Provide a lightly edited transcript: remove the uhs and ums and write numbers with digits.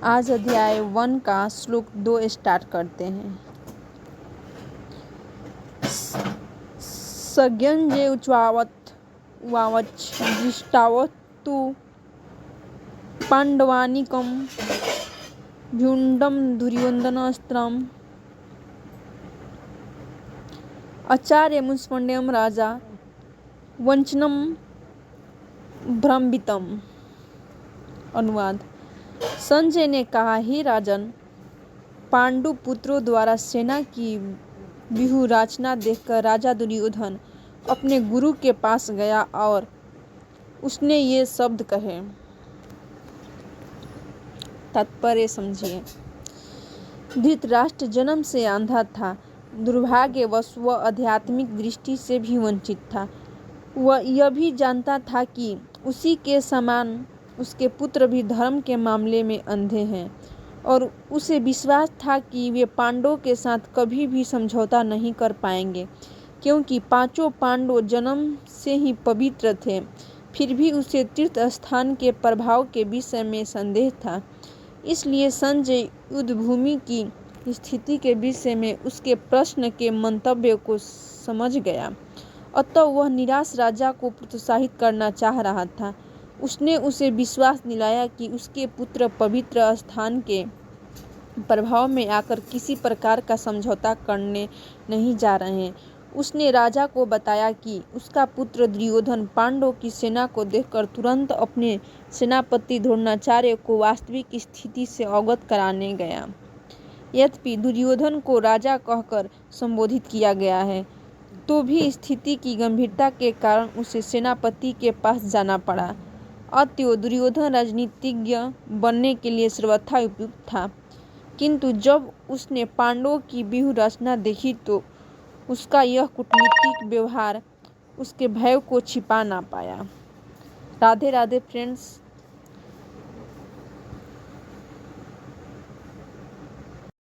आज अध्याय 1 का श्लोक 2 स्टार्ट करते हैं। सज्ञञ्जे उच्वावत् उवाच दृष्टावतु पाण्डवानीकं झुण्डं दुर्योधनास्त्रम् आचार्यमुष्पण्ड्यं राजा वचनं भ्रमितम्। अनुवाद। संजय ने कहा, हे राजन, पांडु पुत्रों द्वारा सेना की व्यूह रचना देखकर राजा दुर्योधन अपने गुरु के पास गया और उसने ये शब्द कहे। तात्पर्य समझिए। धृतराष्ट्र जन्म से अंधा था। दुर्भाग्यवश वह आध्यात्मिक दृष्टि से भी वंचित था। वह यह भी जानता था कि उसी के समान उसके पुत्र भी धर्म के मामले में अंधे हैं और उसे विश्वास था कि वे पांडवों के साथ कभी भी समझौता नहीं कर पाएंगे, क्योंकि पांचों पांडव जन्म से ही पवित्र थे। फिर भी उसे तीर्थ स्थान के प्रभाव के विषय में संदेह था। इसलिए संजय युद्धभूमि की स्थिति के विषय में उसके प्रश्न के मंतव्य को समझ गया। अतः वह निराश राजा को प्रोत्साहित करना चाह रहा था। उसने उसे विश्वास दिलाया कि उसके पुत्र पवित्र स्थान के प्रभाव में आकर किसी प्रकार का समझौता करने नहीं जा रहे हैं। उसने राजा को बताया कि उसका पुत्र दुर्योधन पांडवों की सेना को देखकर तुरंत अपने सेनापति द्रोणाचार्य को वास्तविक स्थिति से अवगत कराने गया। यद्यपि दुर्योधन को राजा कहकर संबोधित किया गया है, तो भी स्थिति की गंभीरता के कारण उसे सेनापति के पास जाना पड़ा। अतएव दुर्योधन राजनीतिज्ञ बनने के लिए सर्वथा उपयुक्त था, किंतु जब उसने पांडवों की व्यूह रचना देखी तो उसका यह कूटनीतिक व्यवहार उसके भय को छिपा ना पाया। राधे राधे फ्रेंड्स।